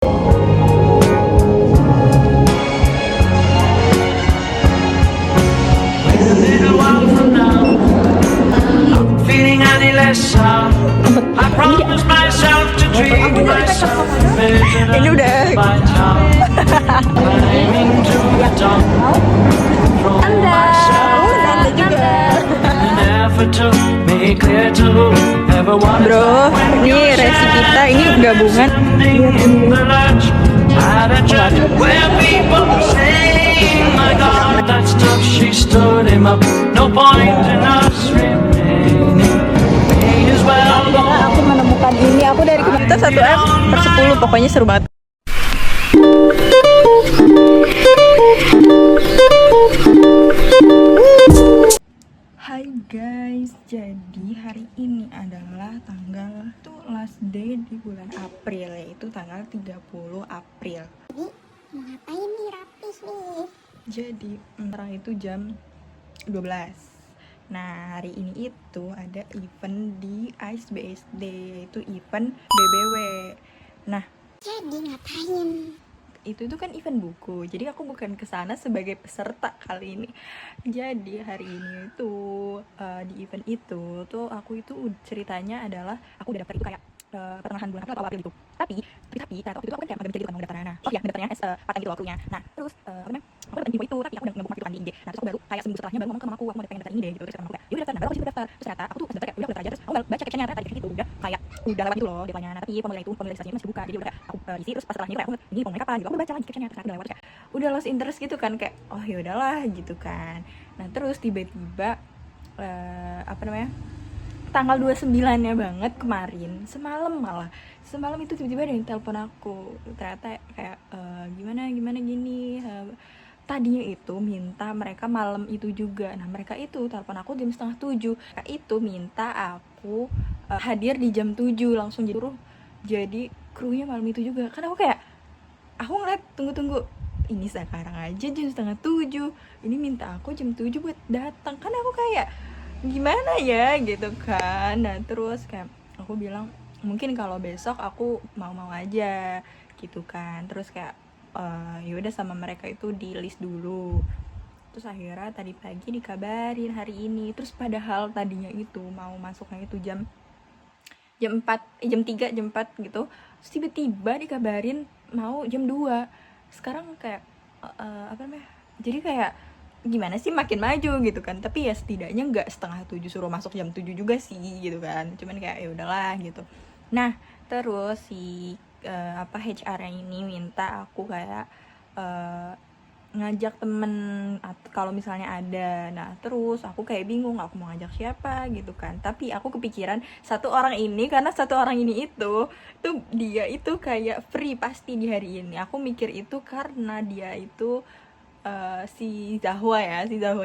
Ini udah Anda juga bro, ini resi kita, ini gabungan. Aku menemukan ini, aku dari kita 1M/10, pokoknya seru banget. Hai guys, jadi hari ini adalah tanggal last day di bulan April, yaitu tanggal 30 April. Jadi mau ngapain nih rapis nih? Jadi sekarang itu jam 12. Nah, hari ini itu ada event di ICE BSD, yaitu event BBW. Nah, Jadi ngapain? itu kan event buku, jadi aku bukan kesana sebagai peserta kali ini. Jadi hari ini itu di event itu tuh aku itu ceritanya adalah aku udah daftar itu kayak pertengahan bulan atau awal April gitu. Tapi ternyata waktu itu aku kan kayak nggak bisa jadi pendaftarannya. Oh iya, pendaftarannya part time gitu waktunya. Nah terus aku dapat info itu, tapi aku udah ngebuk itu kan di IG. Nah terus aku baru kayak seminggu setelahnya baru ngomong ke mamaku, aku mau pengen daftar ini deh gitu. Terus kata mamaku kayak yaudah daftar. Nah baru aku daftar. Terus ternyata aku tuh pas daftar kayak udah aku daftar aja. Terus aku baca captionnya, ternyata di caption itu udah lewat gitu loh deadline-nya. Nah, tapi formulir registrasinya masih buka. Jadi udah kayak aku isi, terus pas setelahnya kayak aku ini formulir apa gitu. Aku baca lagi captionnya, ternyata udah lewat, kayak udah lost interest gitu kan, kayak oh ya udahlah gitu kan. Nah terus tiba-tiba tanggal 29-nya banget kemarin, semalam itu tiba-tiba ada yang telepon aku. Ternyata kayak gimana gini, tadinya itu minta mereka malam itu juga. Nah mereka itu telepon aku jam 6:30, mereka itu minta aku hadir di jam 7 langsung, jadi krunya malam itu juga. Kan aku ngeliat tunggu ini sekarang aja jam 6:30, ini minta aku jam 7 buat datang. Kan aku kayak gimana ya gitu kan. Nah terus kayak aku bilang mungkin kalau besok aku mau aja gitu kan. Terus kayak yaudah sama mereka itu di list dulu. Terus akhirnya tadi pagi dikabarin hari ini. Terus padahal tadinya itu mau masuknya itu jam 3, jam 4 gitu. Terus tiba-tiba dikabarin mau jam 2. Sekarang kayak jadi kayak gimana sih, makin maju gitu kan. Tapi ya setidaknya nggak 6:30 suruh masuk jam 7 juga sih gitu kan. Cuman kayak ya udahlah gitu. Nah terus si HR-nya ini minta aku kayak ngajak temen kalau misalnya ada. Nah terus aku kayak bingung aku mau ngajak siapa gitu kan. Tapi aku kepikiran satu orang ini, karena satu orang ini itu dia itu kayak free pasti di hari ini. Aku mikir itu karena dia itu si Zahwa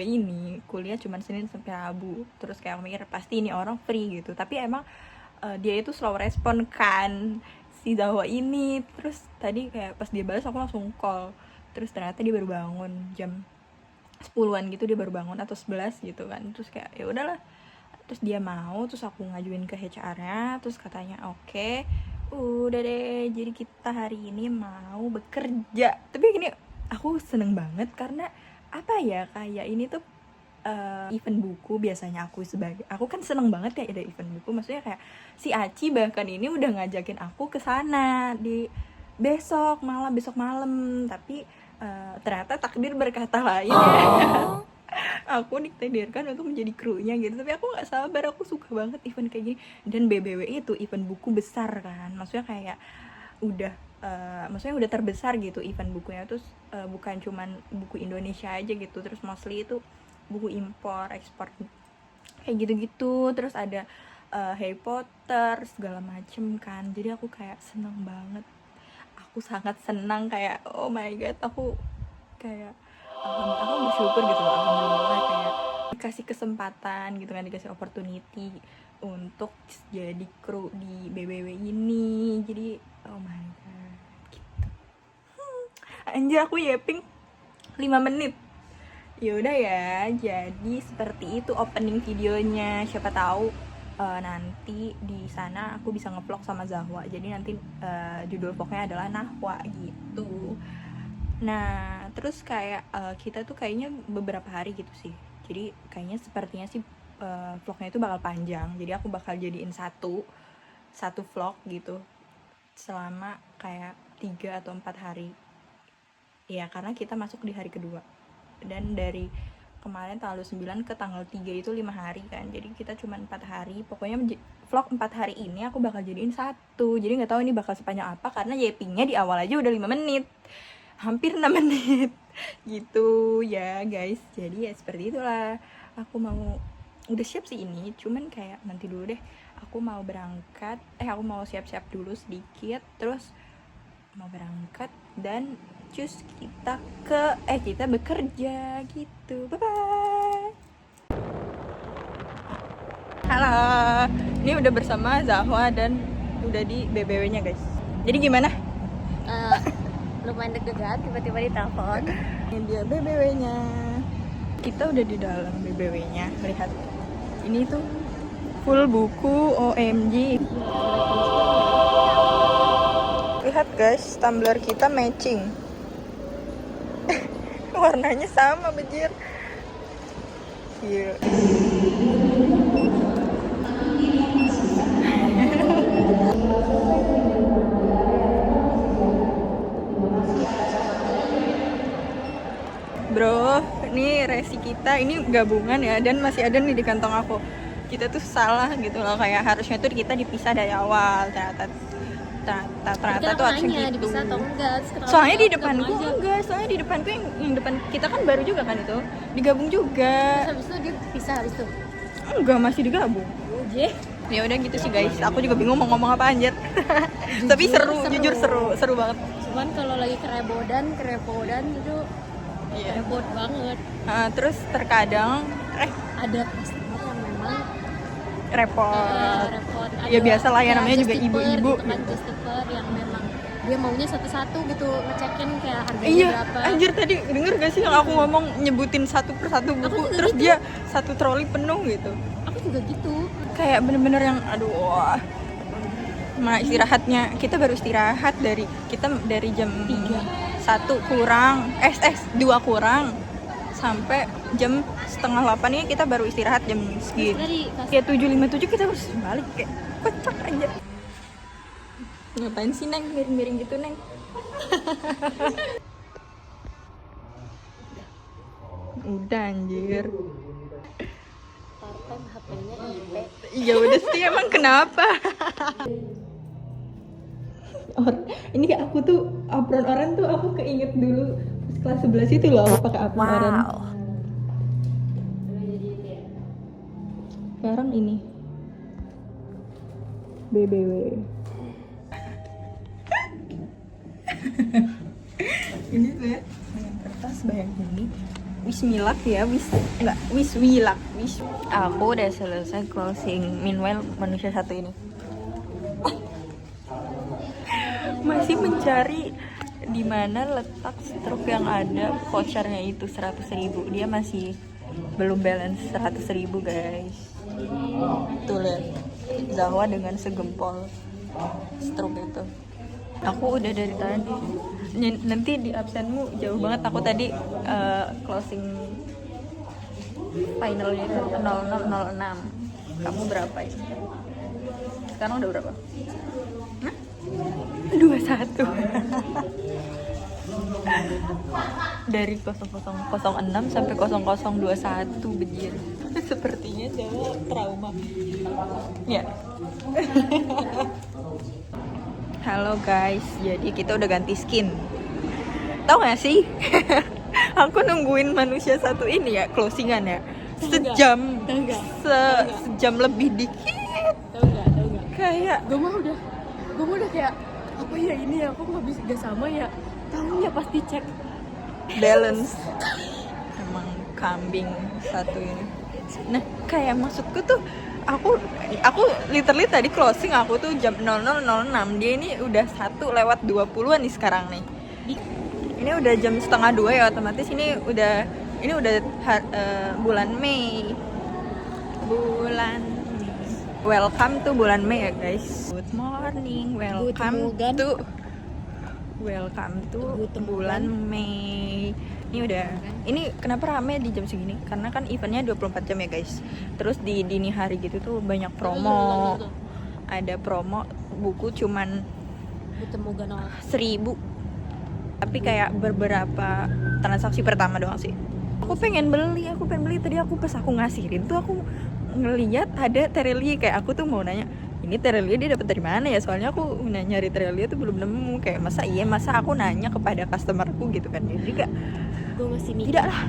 ini kuliah cuma Senin sampai Rabu. Terus kayak aku mikir pasti ini orang free gitu. Tapi emang dia itu slow respon kan si Zahwa ini. Terus tadi kayak pas dia balas aku langsung call. Terus ternyata dia baru bangun jam 10-an gitu, dia baru bangun atau 11 gitu kan. Terus kayak ya udahlah. Terus dia mau, terus aku ngajuin ke HR-nya, terus katanya oke, udah deh, jadi kita hari ini mau bekerja. Tapi gini, aku seneng banget karena apa ya, kayak ini tuh event buku. Biasanya aku kan seneng banget ya ada event buku. Maksudnya kayak si Aci bahkan ini udah ngajakin aku ke sana di besok malam. Tapi ternyata takdir berkata lain ya. Aku ditakdirkan untuk menjadi krunya gitu. Tapi aku nggak sabar, aku suka banget event kayak gini. Dan BBW itu event buku besar kan, maksudnya kayak udah terbesar gitu event bukunya. Terus bukan cuman buku Indonesia aja gitu, terus mostly itu buku impor ekspor kayak gitu. Terus ada Harry Potter segala macem kan. Jadi aku kayak seneng banget, aku sangat senang, kayak oh my god, aku kayak aku bersyukur gitu loh, alhamdulillah kayak dikasih kesempatan gitu kan, dikasih opportunity untuk jadi kru di BBW ini. Jadi oh my god gitu. Anjir aku yapping 5 menit. Ya udah ya, jadi seperti itu opening videonya. Siapa tahu nanti di sana aku bisa ngevlog sama Zahwa. Jadi nanti judul vlognya adalah Nahwa gitu. Nah terus kayak kita tuh kayaknya beberapa hari gitu sih. Jadi kayaknya sepertinya sih vlognya itu bakal panjang. Jadi aku bakal jadiin satu vlog gitu selama kayak 3 atau 4 hari. Ya karena kita masuk di hari kedua. Dan dari kemarin tanggal 9 ke tanggal 3 itu 5 hari kan. Jadi kita cuma 4 hari. Pokoknya vlog 4 hari ini aku bakal jadiin satu. Jadi gak tahu ini bakal sepanjang apa karena YP-nya di awal aja udah 5 menit. Hampir 6 menit. Gitu ya guys. Jadi ya seperti itulah. Aku mau udah siap sih ini. Cuman kayak nanti dulu deh. Aku mau berangkat. Aku mau siap-siap dulu sedikit. Terus mau berangkat dan cus kita bekerja gitu. Bye bye. Halo. Ini udah bersama Zahwa dan udah di BBW-nya guys. Jadi gimana? Lumayan deg-degan tiba-tiba ditelepon. Ini dia BBW-nya. Kita udah di dalam BBW-nya. Lihat. Ini tuh full buku OMG. Lihat guys, tumbler kita matching. Warnanya sama bejir. Iya. Bro, ini resi kita, ini gabungan ya, dan masih ada nih di kantong aku. Kita tuh salah gitu loh, kayak harusnya tuh kita dipisah dari awal. Ternyata tuh harusnya gitu. Dipisah atau enggak? Soalnya di depanku enggak, soalnya di depanku yang depan kita kan baru juga kan itu, digabung juga. Terus habis itu dia pisah habis itu. Enggak, masih digabung. Ya udah gitu sih guys, aku juga bingung mau ngomong apa anjir. Tapi jujur seru banget. Cuman kalau lagi kerepodan itu repot banget. Terus terkadang Ada customer yang memang repot. repot. Ya biasa lah ya, namanya juga just ibu-ibu gitu kan, just tipper yang memang dia maunya satu-satu gitu ngecekin kayak harganya Iya, berapa. anjir tadi denger gak sih yang aku ngomong nyebutin satu persatu buku, terus gitu. dia satu troli penuh gitu. Aku juga gitu. Kayak bener-bener yang aduh, wah. Nah istirahatnya, kita baru istirahat dari jam 1 kurang, 2 kurang sampai jam 7:30 ini kita baru istirahat jam segitu. Kayak 7:57 kita harus balik, kayak kocak aja. Ngapain sih Neng, miring-miring gitu Neng? Udah anjir. Part-time HP-nya IP. Iya udah sih, emang kenapa? Ini kayak aku tuh apron oren tuh aku keinget dulu pas kelas 11 itu loh aku pakai apron oren. Sekarang ini BBW. Ini tuh ya, dengan kertas bayang ini. Wismilak ya, wiswilak. Aku udah selesai closing. Meanwhile manusia satu ini masih mencari di mana letak stroke yang ada vouchernya itu 100.000. Dia masih belum balance 100.000 guys. Tuh lihat Zahwa dengan segempol stroke itu. Aku udah dari tadi. Nanti di absenmu jauh banget. Aku tadi closing finalnya itu 0006. Kamu berapa ya? Sekarang udah berapa? Hah? 21. Dari 0006 sampai 0021 bejir. Sepertinya Jawa trauma. Ya. Halo guys, jadi kita udah ganti skin. Tahu gak sih? Aku nungguin manusia satu ini ya, closingan ya. Sejam lebih dikit. Tahu enggak? Kayak Gue mah udah kayak apa ya ini ya, kok nggak bisa gak sama ya, tahu ya pasti cek balance. Emang kambing satu ini. Nah kayak maksudku tuh aku literally tadi closing aku tuh jam 00.06, dia ini udah 1:20 nih sekarang nih. Ini udah jam 1:30 ya, otomatis ini udah bulan Mei. welcome to bulan Mei ya guys. Good morning, welcome to bulan Mei. Ini udah, ini kenapa rame di jam segini? Karena kan eventnya 24 jam ya guys. Terus di dini hari gitu tuh banyak promo. Ada promo buku cuman 1.000. Tapi kayak beberapa transaksi pertama doang sih. Aku pengen beli tadi pas aku ngasihin tuh aku ngeliat ada Terelie, kayak aku tuh mau nanya ini Terelie dia dapat dari mana ya, soalnya aku nyari Terelie tuh belum nemu, kayak masa aku nanya kepada customerku gitu kan, jadi gak Gue masih mikir. tidak lah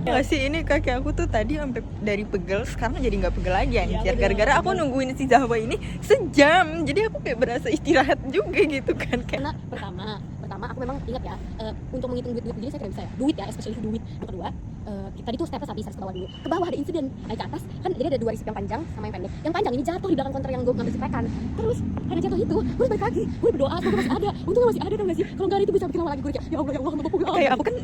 nggak sih, ini kaki aku tuh tadi sampai dari pegel sekarang jadi nggak pegel lagi anjir, gara-gara aku nungguin si Zahwa ini sejam, jadi aku kayak berasa istirahat juga gitu kan. Karena pertama aku memang ingat ya, untuk menghitung duit jadi saya tidak bisa ya, duit ya, especially duit. Yang kedua, tadi tuh stepnya habis harus ke bawah dulu, ke bawah ada insiden, naik ke atas kan, jadi ada 2 resip yang panjang sama yang pendek. Yang panjang ini jatuh di belakang konter yang gue ngambil sepekan, terus karena jatuh itu gue balik lagi, gue berdoa semoga masih ada, untungnya masih ada dong gak sih, kalau nggak ada itu bisa bikin lama lagi, gue kayak ya Allah Kayak aku kan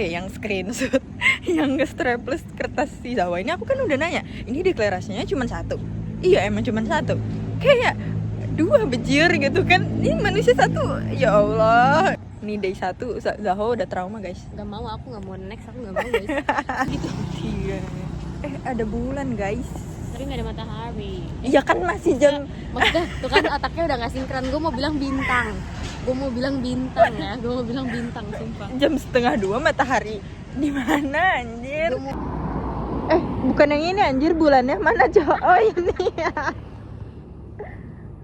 yang screenshot yang nge-strapless kertas si Zahwa ini, aku kan udah nanya ini deklarasinya cuma 1, iya emang cuma 1, kayak 2 bejir gitu kan, ini manusia 1, ya Allah. Ini day 1 Zahwa udah trauma guys. Gak mau, aku gak mau next, aku gak mau guys. Gitu. Iya. Ada bulan guys. Tapi gak ada matahari. Iya kan masih jam. Maksudnya tuh kan otaknya udah gak sinkron. Gue mau bilang bintang ya. Gue mau bilang bintang sumpah. Jam 1:30 matahari. Di mana anjir? Bukan yang ini anjir, bulannya mana coba? Oh ini ya.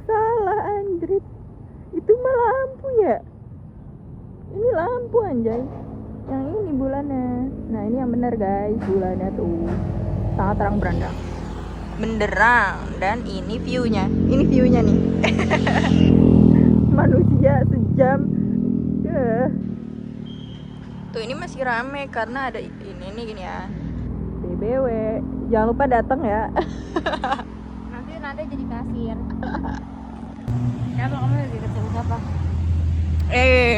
Salah anjir. Itu mah lampu ya. Ini lampu anjay. Yang ini bulannya. Nah, ini yang benar guys, bulannya tuh sangat terang benderang, dan ini view-nya. Ini view-nya nih. Manusia sejam. Tuh ini masih rame karena ada ini nih gini ya. BBW. Jangan lupa datang ya. Nanti jadi kasir. Siapa kamu lagi ketemu siapa?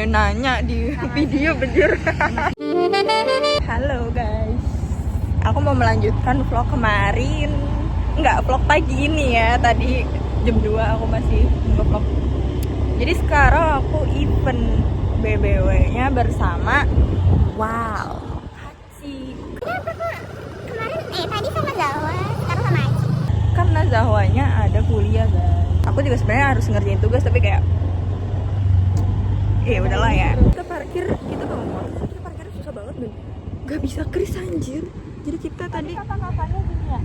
Nanya di video bener. Halo guys, aku mau melanjutkan vlog kemarin. Enggak, vlog pagi ini ya. Tadi jam 2 aku masih nge-vlog. Jadi sekarang aku event BBW-nya bersama Haci. Kenapa kok kemarin tadi sama Zahwa, sekarang sama Aci? Karena Zahwanya ada kuliah guys. Aku juga sebenarnya harus ngerjain tugas, tapi kayak udahlah ya. Kita parkir, kita bawa motor, kita parkirnya susah banget dan gak bisa kris anjir. Jadi kita tadi Kapan-kapannya gini ya,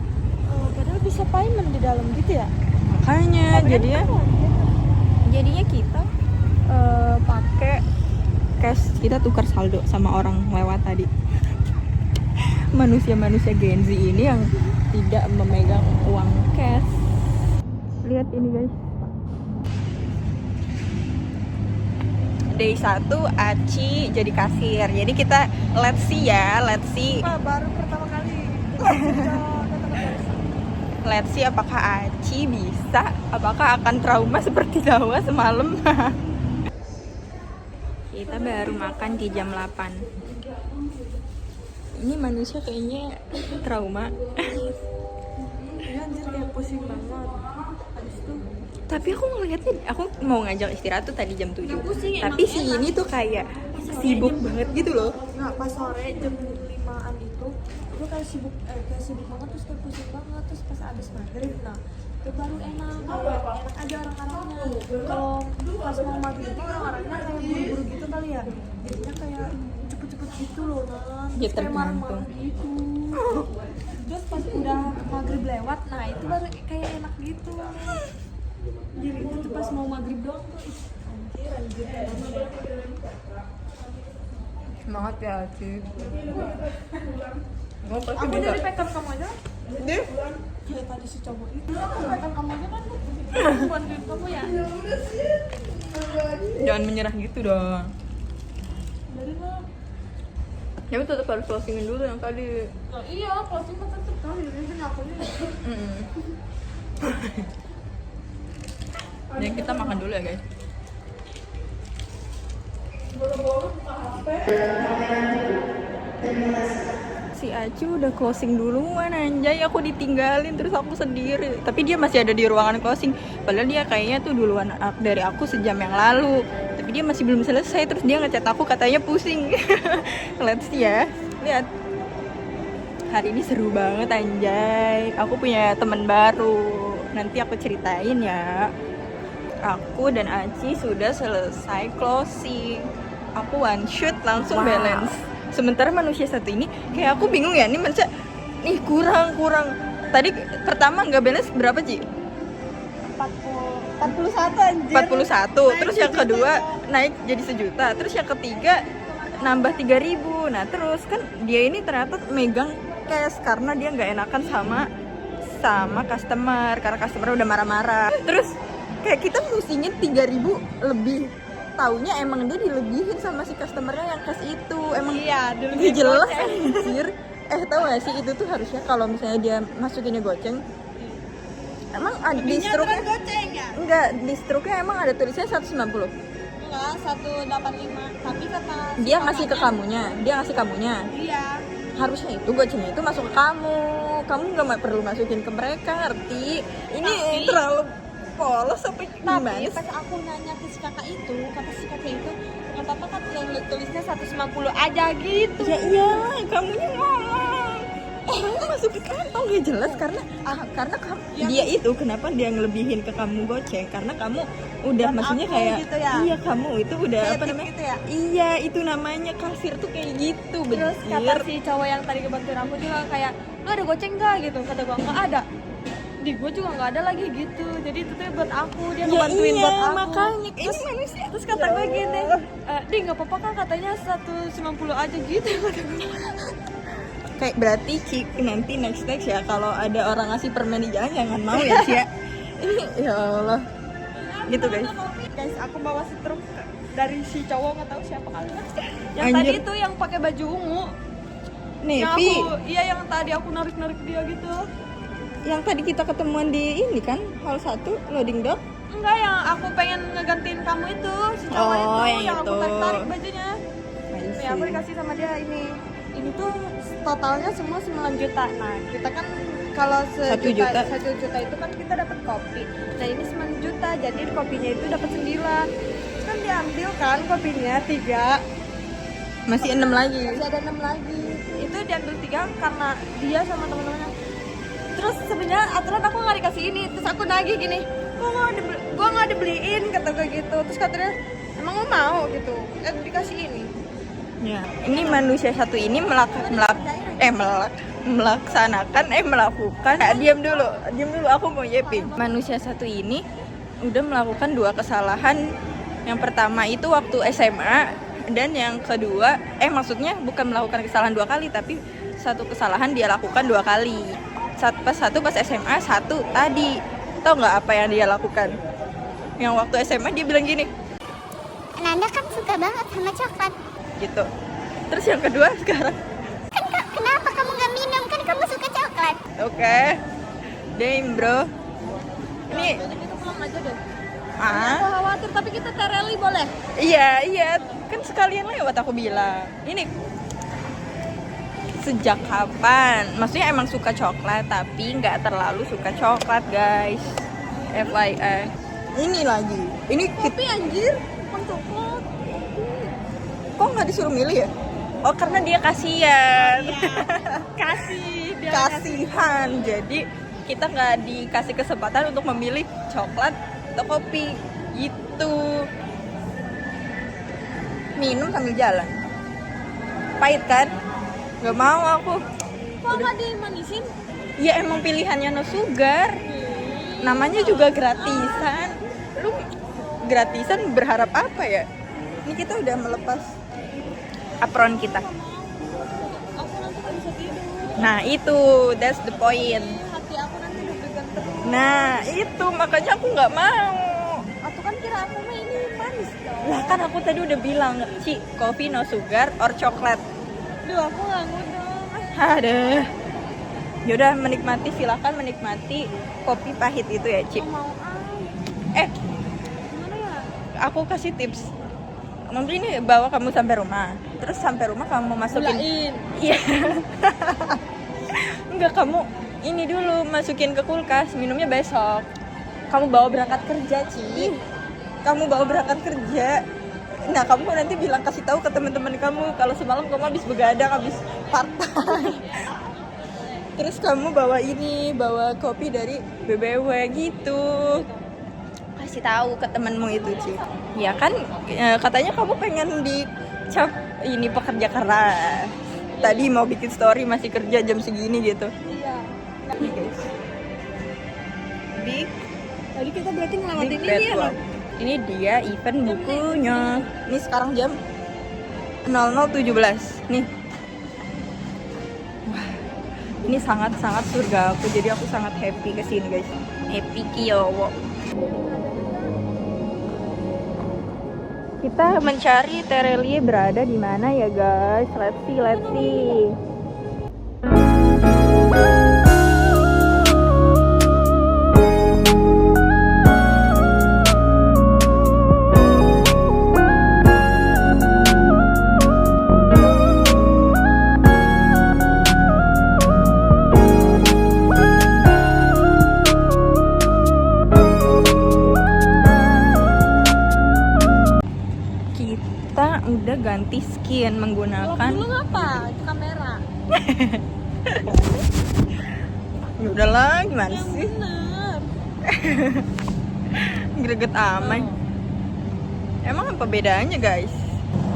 padahal bisa payment di dalam gitu ya. makanya jadinya kita pakai cash, kita tukar saldo sama orang lewat tadi. Manusia Gen Z ini yang tidak memegang uang cash. Lihat ini guys. Day 1 Aci jadi kasir. Jadi kita let's see. Baru pertama kali. Let's see apakah Aci bisa, apakah akan trauma seperti Zahwa semalam. Kita baru makan di jam 8. Ini manusia kayaknya trauma. Iya anjir, kayak pusing banget. Habis itu Tapi aku ngeliatnya, aku mau ngajak istirahat tuh tadi jam 7. pusing, Tapi si ini tuh kayak sibuk banget gitu loh. nggak, pas sore jam 5-an itu gue kayak sibuk banget, terus kayak pusing banget, terus pas abis maghrib itu baru enak aja orang-orangnya. Kalau pas mau maghrib itu orang-orangnya kayak buru-buru gitu kali ya, jadinya kayak cepet-cepet gitu loh Ya, terus kayak tergantung. marah-marah gitu. Terus pas udah maghrib lewat, nah itu baru kayak enak gitu. Jadi itu tuh pas mau maghrib doang tuh, anjir. Semangat ya Aci. Aku dari pekan kamu aja. Deh. Ya tadi si cowok itu pekan kamu aja kan, bantuin kamu ya. Jangan menyerah gitu dong. Dari mah. Tapi tetap harus closingin dulu yang tadi. Nah, iya, closing kan tetep kan, ini ngakunya. Jadi kita makan dulu ya guys. si Aci udah closing duluan anjay, aku ditinggalin terus aku sendiri. Tapi dia masih ada di ruangan closing, padahal dia kayaknya tuh duluan dari aku sejam yang lalu. Tapi dia masih belum selesai, terus dia ngechat aku katanya pusing. Let's see ya, lihat. Hari ini seru banget anjay, aku punya teman baru, nanti aku ceritain ya. Aku dan Aci sudah selesai closing. Aku one shoot langsung balance. Sementara manusia satu ini kayak aku bingung ya, nih maksudnya nih kurang. Tadi pertama nggak balance berapa Ci? 41 anjir. 41. Terus yang kedua naik jadi 1 juta. Terus yang ketiga nambah 3.000. Nah terus kan dia ini ternyata megang cash karena dia nggak enakan sama customer, karena customer udah marah-marah. Terus kayak kita mestinya 3.000 lebih, taunya emang dia dilebihin sama si customernya yang cash itu. Emang Iya, lebih jelas anjir. Tau gak sih itu tuh harusnya kalau misalnya dia masukinnya goceng, emang ada di struknya goceng ya? enggak, di struknya emang ada tulisnya 190. Enggak, 185. Tapi kata Dia ngasih ke kamunya, Iya. harusnya itu gocengnya itu masuk ke kamu nggak perlu masukin ke mereka, ngerti? Ini terlalu polos sampai gimana Tapi sih? pas aku nanya ke si kakak itu, kata si kakak itu nggak apa-apa kan yang tulisnya 150 aja gitu. Ya iyalah, kamunya ngomong kamu masuk ke kantong gak jelas karena dia itu kenapa dia ngelebihin ke kamu goceng, karena kamu udah Dan maksudnya aku kayak gitu ya? iya kamu itu udah Kayak apa tip namanya gitu ya? iya itu namanya kasir tuh kayak gitu. Terus kata bener. si cowok yang tadi kebantuin aku juga kayak, lu ada goceng nggak gitu? Kata gua nggak ada. Di gua juga nggak ada lagi gitu. Jadi itu tuh buat aku, dia Ya ngebantuin iya, buat aku. makanya Terus, ini manusia. terus kata gue gini, di nggak apa-apa kan katanya 190 aja gitu. Kata gua. Kayak berarti Cik nanti next ya kalau ada orang ngasih permen di jalan jangan mau ya Cia. Ini ya Allah. Gitu guys. Guys, aku bawa setruk dari si cowok nggak tahu siapa kali. Yang Anjir. tadi tuh yang pakai baju ungu. Yang Nevi, yang tadi aku narik dia gitu. yang tadi kita ketemuan di ini kan hall 1 loading dock. Enggak, yang aku pengen ngegantiin kamu itu, si cowok Oh, itu yang aku itu. tarik bajunya. Ya aku dikasih sama dia ini tuh totalnya semua 9 juta. Nah kita kan kalau 1 juta. 1 juta itu kan kita dapat kopi. Nah ini 9 juta, jadi kopinya itu dapat 9. Terus kan diambil kan kopinya 3, Masih 6 lagi. masih ada 6 lagi. Itu diambil 3 karena dia sama teman-temannya. Terus sebenarnya aturan aku nggak dikasih ini, terus aku nagih gini, gua nggak dibeliin kata gue gitu. Terus katanya emang lo mau gitu, dikasih ini. Ya, ini manusia satu ini melakukan diam dulu aku mau yeping. Manusia satu ini udah melakukan 2 kesalahan. Yang pertama itu waktu SMA, dan yang kedua maksudnya bukan melakukan kesalahan 2 kali, tapi satu kesalahan dia lakukan 2 kali. Satu pas SMA, satu tadi. Tahu nggak apa yang dia lakukan? Yang waktu SMA dia bilang gini Nanda kan suka banget sama coklat. gitu. Terus yang kedua sekarang Kenapa kamu nggak minum? Kan kamu suka coklat. oke. Damn bro. Ini Kita pulang aja deh. ah Aku khawatir, tapi kita tereli boleh? iya kan sekalian lewat aku bilang. Ini sejak kapan? Maksudnya emang suka coklat tapi nggak terlalu suka coklat guys. FYI. Ini lagi. Ini Tapi anjir, bukan coklat. kok nggak disuruh milih ya? Oh karena dia kasihan. Kasih dia Kasihan. Jadi kita nggak dikasih kesempatan untuk memilih coklat atau kopi gitu. Minum sambil jalan. Pahit kan? Gak mau aku. Kok nggak dimanisin? Ya emang pilihannya no sugar. Namanya juga gratisan. Lu gratisan berharap apa ya? Ini kita udah melepas apron kita. Aku nanti gak bisa tidur. Nah itu, that's the point. Hati aku nanti deg-degan terus. Nah itu makanya aku nggak mau. Atau kan kira aku mah ini manis dong. Lah kan aku tadi udah bilang, Ci, coffee no sugar or coklat. Duh, aku nggak ngudung. Aduh. Yaudah silakan menikmati kopi pahit itu ya, Ci. Mau Eh, gimana ya? aku kasih tips. mungkin ini bawa kamu sampai rumah. Terus sampai rumah kamu masukin. Bulain. Iya. Enggak, kamu ini dulu masukin ke kulkas, minumnya besok. Kamu bawa berangkat kerja, Ci. Kamu bawa berangkat kerja. Nah, kamu nanti bilang, kasih tahu ke teman-teman kamu kalau semalam kamu habis begadang, habis part-time. Terus kamu bawa ini, bawa kopi dari BBW gitu. Kasih tahu ke temenmu itu, Ci. Ya kan, katanya kamu pengen dicap ini pekerja keras. Tadi mau bikin story masih kerja jam segini gitu. Iya. Nih guys. Big Tadi kita berarti ngelewatin Big ini Bad ya. Wolf. Ini dia event bukunya. Ini sekarang jam 00.17. Nih. Wah, ini sangat-sangat surga aku. Jadi aku sangat happy kesini guys. Happy Kyowo. Kita mencari Terelie berada di mana ya guys? Let's see, let's see. Kita udah ganti skin menggunakan. Lu ngapa? Itu kamera. Ya udahlah, gimana sih? Bener. Greget amat. Emang apa bedanya guys?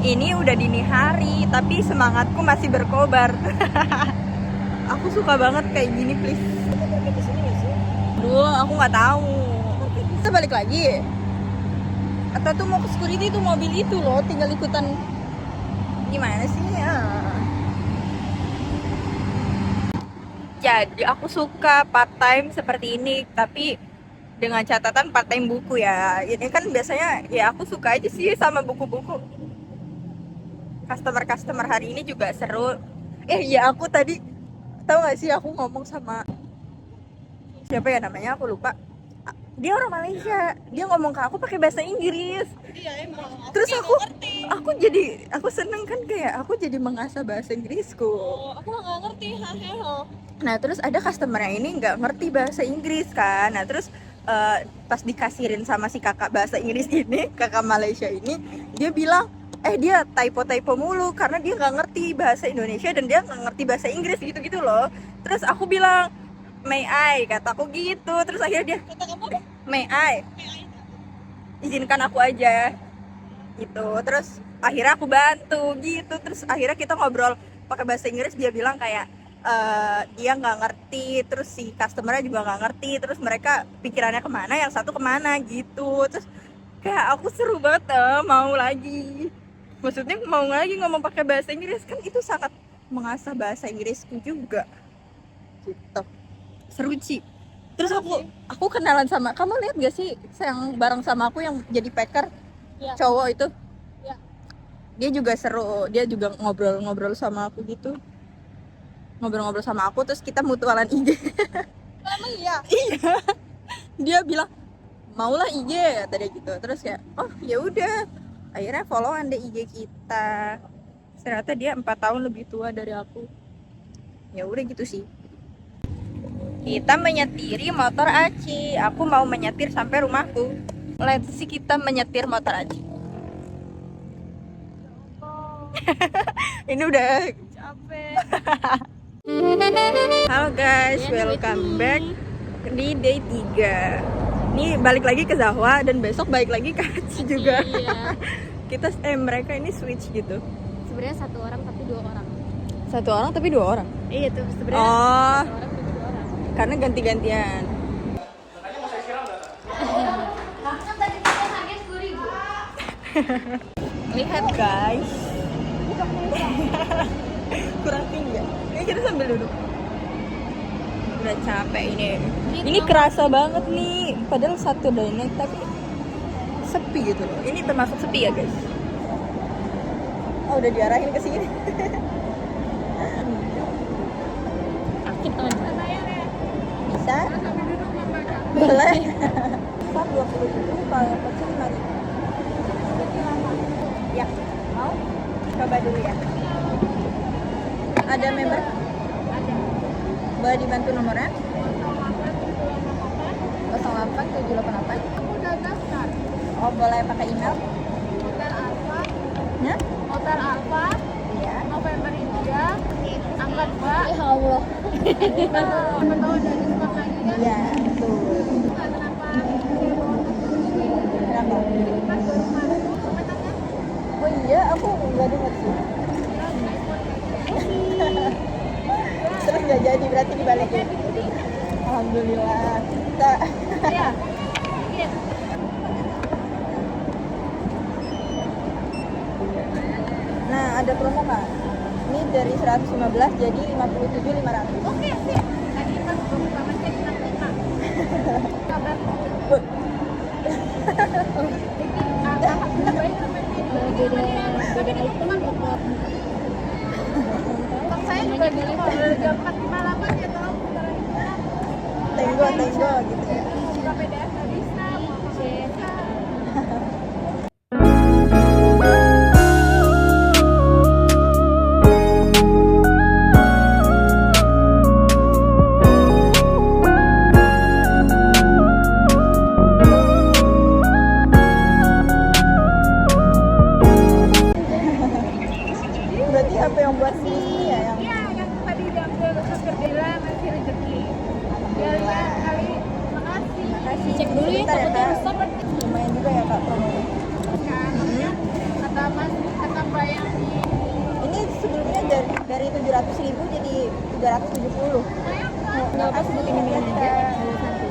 Ini udah dini hari, tapi semangatku masih berkobar. Aku suka banget kayak gini, please. Aduh, aku nggak tahu. Kita balik lagi. Atau tuh mau ke security tuh mobil itu loh, tinggal ikutan. Gimana sih ya? Jadi aku suka part time seperti ini, tapi dengan catatan part time buku ya. Ini kan biasanya ya aku suka aja sih sama buku-buku. Customer hari ini juga seru. Ya aku tadi tahu nggak sih, aku ngomong sama siapa ya namanya, aku lupa. Dia orang Malaysia, dia ngomong ke aku pakai bahasa Inggris. Iya emang. Terus aku seneng kan, kayak aku jadi mengasah bahasa Inggrisku. Oh, aku nggak ngerti. Haheho. Nah terus ada customernya ini nggak ngerti bahasa Inggris kan. Nah terus pas dikasirin sama si kakak bahasa Inggris ini, kakak Malaysia ini, dia bilang dia typo mulu karena dia nggak ngerti bahasa Indonesia dan dia nggak ngerti bahasa Inggris gitu loh. Terus aku bilang, may I, kataku gitu. Terus akhirnya dia, Kata kamu apa? may I, izinkan aku aja gitu. Terus akhirnya aku bantu gitu. Terus akhirnya kita ngobrol pakai bahasa Inggris. Dia bilang kayak dia nggak ngerti, terus si customernya juga nggak ngerti, terus mereka pikirannya kemana, yang satu kemana gitu. Terus kayak aku seru banget, mau lagi, maksudnya mau lagi ngomong pakai bahasa Inggris, kan itu sangat mengasah bahasa Inggrisku juga gitu. Seru sih. Terus aku kenalan sama, kamu lihat gak sih yang bareng sama aku yang jadi packer, Ya. cowok itu? Ya. Dia juga seru, dia juga ngobrol sama aku gitu, ngobrol sama aku. Terus kita mutualan IG. Emang iya. Iya, dia bilang maulah IG, kata dia gitu. Terus kayak oh ya udah, akhirnya followan deh IG kita. Ternyata dia 4 tahun lebih tua dari aku. Ya udah gitu sih. Kita menyetiri motor Aci. Aku mau menyetir sampai rumahku. Let's see kita menyetir motor Aci. Ini udah Capek. halo guys, welcome back di day 3. Ini balik lagi ke Zahwa dan besok balik lagi ke Aci juga. Iya. Kita mereka ini switch gitu. Sebenarnya satu orang tapi dua orang. Satu orang tapi 2 orang. Iya tuh sebenarnya. Oh, Satu orang tapi dua orang. karena ganti-gantian. Lihat guys. Kurang tinggi ya? Ini kita sambil duduk. Udah capek ini. Ini kerasa banget nih. Padahal satu naik tapi sepi gitu loh. Ini termasuk sepi ya guys. Oh udah diarahin ke sini. Aktif teman. Bisa? Boleh. Besar 20.000, kalau kecil 5.000. Ya, mau? Coba dulu ya. Ada member? Ada. Boleh dibantu nomornya? 08788. Aku udah daftar. Oh, boleh pakai email? Hotel Alfa. Ya? Hotel Alfa. Iya. November India. Angkat 2. Ya Allah. Siapa tahu ada diskon lagi kan? Iya, betul. Kenapa? Saya bawa Kenapa? pas baru masuk. Sebenarnya Oh iya, aku nggak dengar sih. Terus nggak jadi, berarti dibalikin. Alhamdulillah. Kita ya. Iya. Nah, ada promo Kak. Ini dari 115 jadi 57.500. Oke, sip. Tadi pas baru pertama cek 65. Kabar. Beda item kok. Saya juga dulu kalau jam 4.58 ya tolong putaran pulang. Tenggo gitu ya. Buka PDF nggak bisa, mau apa nggak bisa. Berarti apa yang buat sini ya yang Iya, yang tadi diambil suster bilang ngasih rezeki. Ya, ya kali. Makasih. kasih. Cek dulu ya, Sebentar takutnya Kak. rusak. Lumayan juga ya Kak promonya. Kan, maksudnya kata Mas, kata Mbak yang di Ini sebelumnya dari 700.000 jadi 370. Nggak apa sebutin email juga.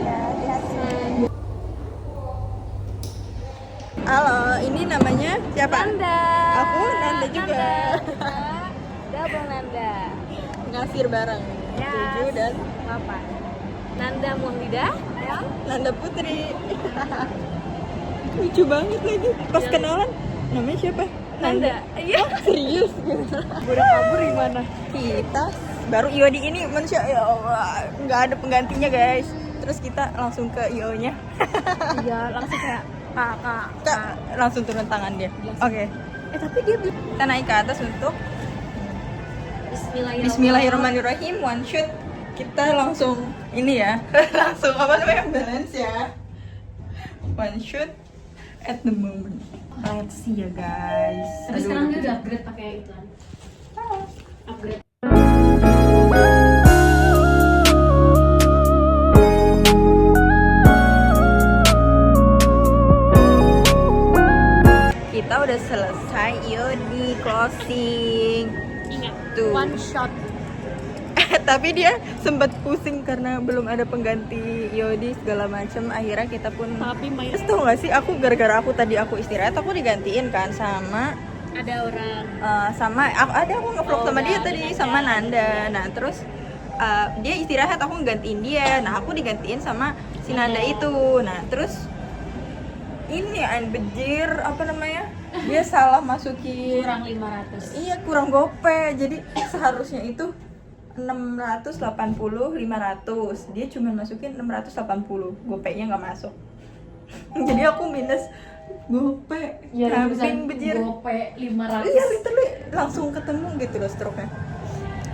Ya, hati-hati. Halo, ini namanya siapa? Nanda. Aku Nanda juga. Double Nanda. Ngasir barang. Ya. 7 dan 8. Nanda Muhlidah. Ya. Nanda Putri. Lucu banget lagi. Pas kenalan namanya siapa? Nanda. Iya. Serius gitu. Udah kabur gimana? Kita baru Iodi ini manusia ya Allah, nggak ada penggantinya guys. Terus kita langsung ke IO-nya. Iya, langsung kayak kakak. Kak, langsung turun tangan dia. Oke. Tapi dia Kita naik ke atas untuk Bismillahirrahmanirrahim. Bismillahirrahmanirrahim, one shoot. Kita langsung ini ya. Langsung apa namanya? Balance ya. One shoot at the moment. Let's see ya guys. Tapi Aduh, sekarang dia udah upgrade pakai iklan. Upgrade. kita udah selesai Iodi closing. Ingat, Tuh. one shot. Tapi dia sempat pusing karena belum ada pengganti Iodi segala macam. Akhirnya kita pun Tapi Maya terus tau gak sih, aku gara-gara aku tadi aku istirahat, aku digantiin kan sama ada orang. aku ngevlog Oh, sama dia ada tadi Nanda. sama Nanda. Nah terus dia istirahat, aku ngegantiin dia. Nah aku digantiin sama si Nanda itu. Nah terus ini bejir apa namanya, dia salah masukin Kurang 500. iya kurang gope, jadi seharusnya itu 680 500, dia cuma masukin 680, gopenya nggak masuk. Jadi aku minus gope, kambing bejir. Gope 500. Iya literally langsung ketemu gitu loh stroke-nya.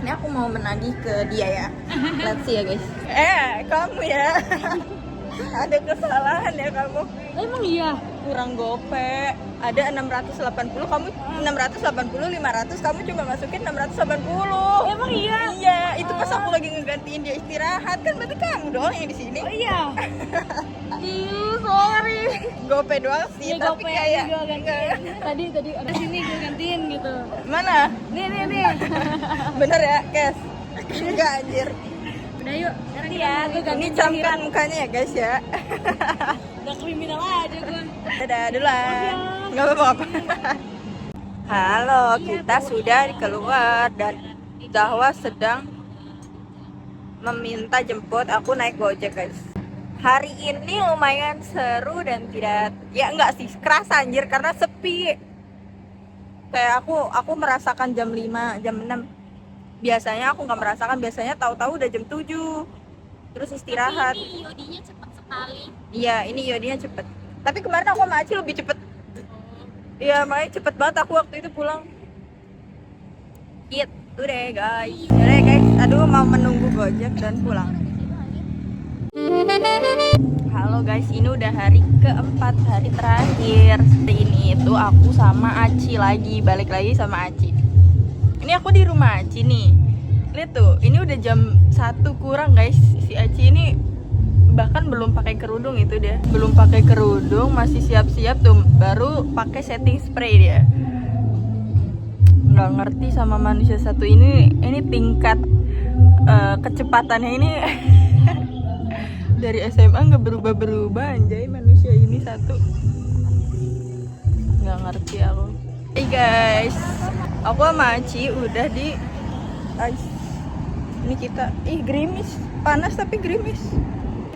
Ini aku mau menagih ke dia ya. Let's see ya guys. Kamu ya. Ada kesalahan ya kamu. Emang iya. Kurang gope. Ada 680, kamu 680 500, kamu cuma masukin 680. Emang iya. Iya, itu pas aku lagi ngegantiin dia istirahat, kan berarti kamu doang yang di sini. Oh iya. Sorry. Gope doang sih, Iya, tapi gope kayak juga gantiin. Tadi ada sini gue gantiin gitu. mana? Nih. Bener ya, Kes? Enggak anjir. Udah yuk. Sekarang Iya, gue ini camkan mukanya ya guys ya. Udah kriminal aja gue. Dadah duluan. Nggak apa-apa. Halo, kita sudah keluar dan Dahwa sedang meminta jemput. Aku naik Gojek guys. Hari ini lumayan seru dan tidak, ya enggak sih, kerasa anjir karena sepi. Kayak aku merasakan jam 5, jam 6. Biasanya aku nggak merasakan, biasanya tahu-tahu udah jam 7. Terus istirahat. Ini iodinya cepat sekali. Iya, ini iodinya cepet. Tapi kemarin aku sama Aci lebih cepet. Iya, makanya cepet banget aku waktu itu pulang. Itu deh guys. Yaudah guys, aduh mau menunggu Gojek dan pulang. Halo guys, ini udah hari keempat, hari terakhir. Hari ini itu aku sama Aci lagi, balik lagi sama Aci. Ini aku di rumah Aci nih. Lihat tuh, ini udah jam 1 kurang guys. Si Aci ini bahkan belum pakai kerudung itu dia. Belum pakai kerudung, masih siap-siap tuh, baru pakai setting spray dia. Nggak ngerti sama manusia satu ini tingkat kecepatannya ini dari SMA nggak berubah-berubah anjay manusia ini satu. Nggak ngerti aku. Hey guys, aku sama Aci udah di ini kita gerimis, panas tapi gerimis.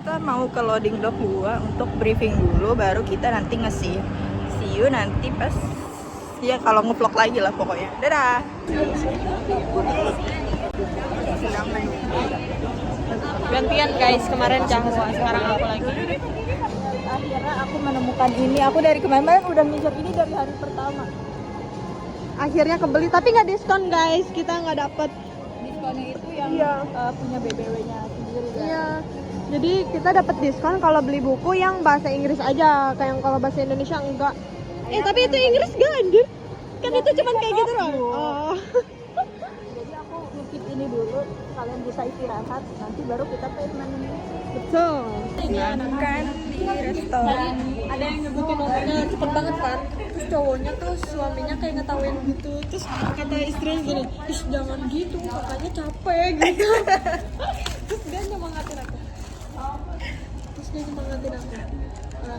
Kita mau ke loading dock 2 untuk briefing dulu, baru kita nanti nge-see you nanti pas ya kalau ngevlog lagi lah pokoknya. Dadah. Gantian guys, kemarin Cahwa, sekarang aku lagi. Akhirnya aku menemukan ini. Aku dari kemarin udah ngincer ini dari hari pertama. Akhirnya kebeli, tapi nggak diskon guys, kita nggak dapet. Diskonnya itu yang punya BBW-nya sendiri kan? Iya. Jadi kita dapat diskon kalau beli buku yang bahasa Inggris aja, kayak yang kalau bahasa Indonesia enggak. Tapi itu Inggris gak anjir? Kan itu cuman kayak gitu doang. Oh. Jadi aku ngekip ini dulu, kalian bisa istirahat, nanti baru kita payment. Betul. Makan di restoran. Ada yang nyebutin nomornya cepet banget kan. Terus cowoknya tuh suaminya kayak ngetawain gitu. Terus kata istrinya gini, "Ih, jangan gitu, kakaknya capek gitu." Terus dia nyemangatin aku.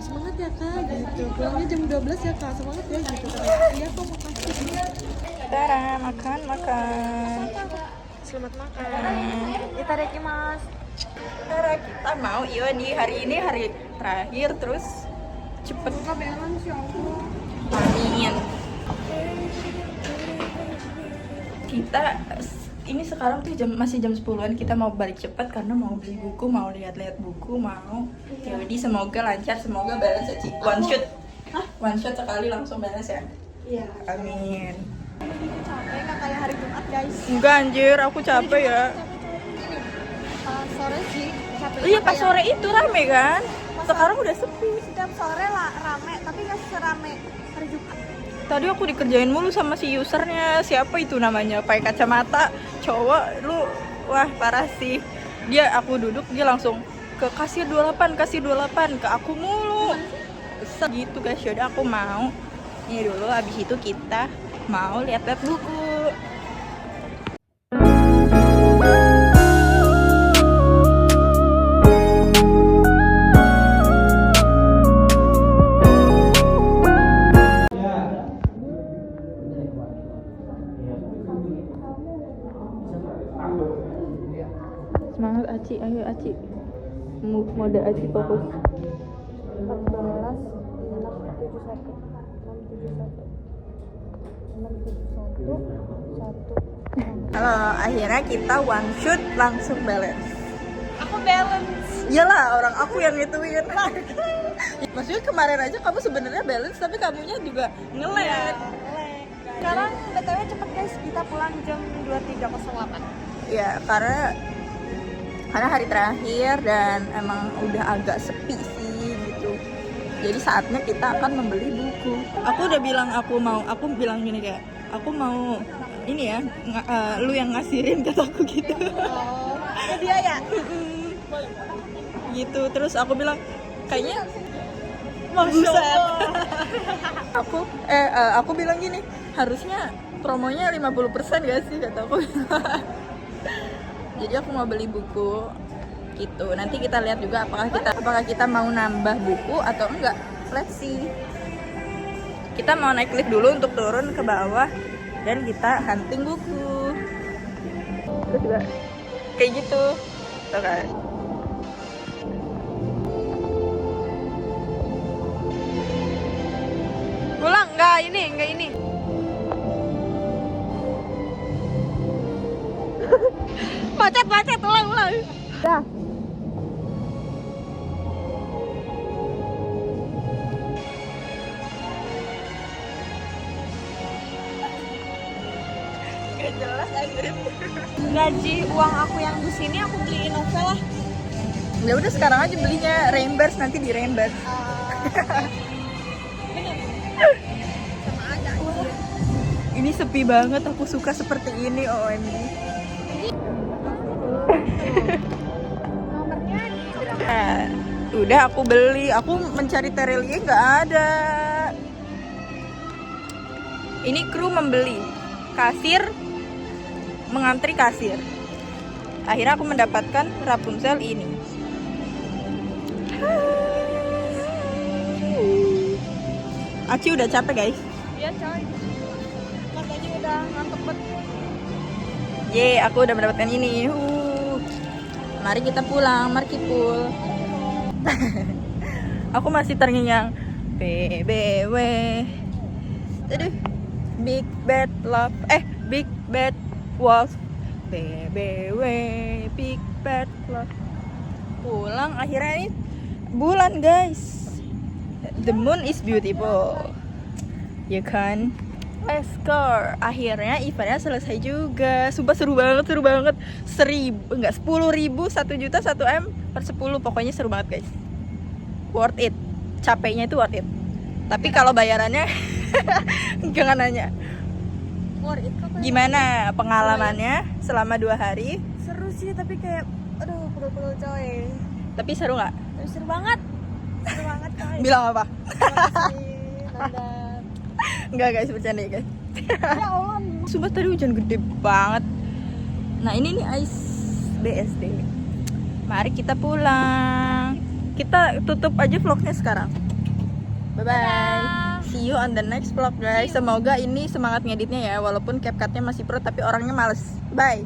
Semangat ya kak gitu, pulangnya jam 12 ya kak, semangat ya gitu. Iya kok, makasih. Tara, makan. Selamat makan. Itadakimasu. Tara, kita mau di hari ini hari terakhir, terus cepet. Buka balance ya Allah. Amin. Kita ini sekarang tuh masih jam 10-an, kita mau balik cepet karena mau beli buku, mau lihat-lihat buku, mau. Jadi semoga lancar, semoga balance ya, Ci. One shot sekali langsung balance ya. Iya. Amin. Capek nggak kayak hari Jumat guys. Enggak anjir, aku capek ya. Sore sih capek. Iya, pas sore itu rame kan. Sekarang udah sepi. Setiap sore lah rame, tapi nggak serame hari Jumat. Tadi aku dikerjain mulu sama si usernya, siapa itu namanya, pakai kacamata, cowok, lu, wah parah sih. Aku duduk, dia langsung ke kasir 28, ke aku mulu. Kesel gitu guys, yaudah aku mau. Ini dulu, habis itu kita mau lihat-lihat buku. Semangat Aci, ayo Aci. Mode Aci fokus. 14, 671, 671, 1. Halo, akhirnya kita one shoot langsung balance. Aku balance. Iyalah, orang aku yang ngituin. Maksudnya kemarin aja kamu sebenarnya balance, tapi kamunya juga nge-lag. Sekarang BTW cepet guys, kita pulang jam 23.08. Ya, karena hari terakhir dan emang udah agak sepi sih gitu. Jadi saatnya kita akan membeli buku. Aku udah bilang aku bilang gini kayak, aku mau ini ya, lu yang ngasihin kataku gitu. Oh, ke dia ya? Gitu, terus aku bilang kayaknya Buset. aku bilang gini, harusnya promonya 50% gak sih, kata aku. Jadi aku mau beli buku gitu. Nanti kita lihat juga apakah kita mau nambah buku atau enggak. Let's see. Kita mau naik lift dulu untuk turun ke bawah dan kita hunting buku. Terus juga kayak gitu. Tuh kan. Pulang enggak ini. Macet, ulang. Dah. Gak jelas anjir. Gaji uang aku yang di sini aku beliin novel lah. Ya udah sekarang aja belinya, reimburse nanti di reimburse. Sama aja. Ini sepi banget, aku suka seperti ini, OMG. Nomornya di berapa? Nah, udah aku beli, aku mencari Terelie nggak ada. Ini kru membeli, kasir mengantri kasir. Akhirnya aku mendapatkan Rapunzel ini. Aci udah capek guys. Iya coy. Makanya udah ngantuk banget. Ye, aku udah mendapatkan ini. Mari kita pulang, mari pul. Aku masih terngiang BBW. Aduh. Big Bad Love. Big Bad Wolf. BBW. Big Bad Love. Pulang akhirnya ini bulan guys. The moon is beautiful. Ya kan? Let's go. Akhirnya eventnya selesai juga. Sumpah seru banget, 10.000, enggak 10.000, 1 juta, 1 M per 10. Pokoknya seru banget guys. Worth it. Capeknya itu worth it. Tapi kalau bayarannya jangan nanya. Worth it kok. Gimana pengalamannya selama 2 hari? Seru sih tapi kayak aduh pegel-pegel coy. Tapi seru nggak? Tapi seru banget. Seru banget coy. Bilang apa? Makasih, Nanda. Enggak guys, bercanda ya guys. Ya Allah. Sumpah tadi hujan gede banget. Nah ini nih ice BSD. Mari kita pulang. Kita tutup aja vlognya sekarang. Bye bye. See you on the next vlog guys. Semoga ini semangat ngeditnya ya. Walaupun CapCut-nya masih pro tapi orangnya males. Bye.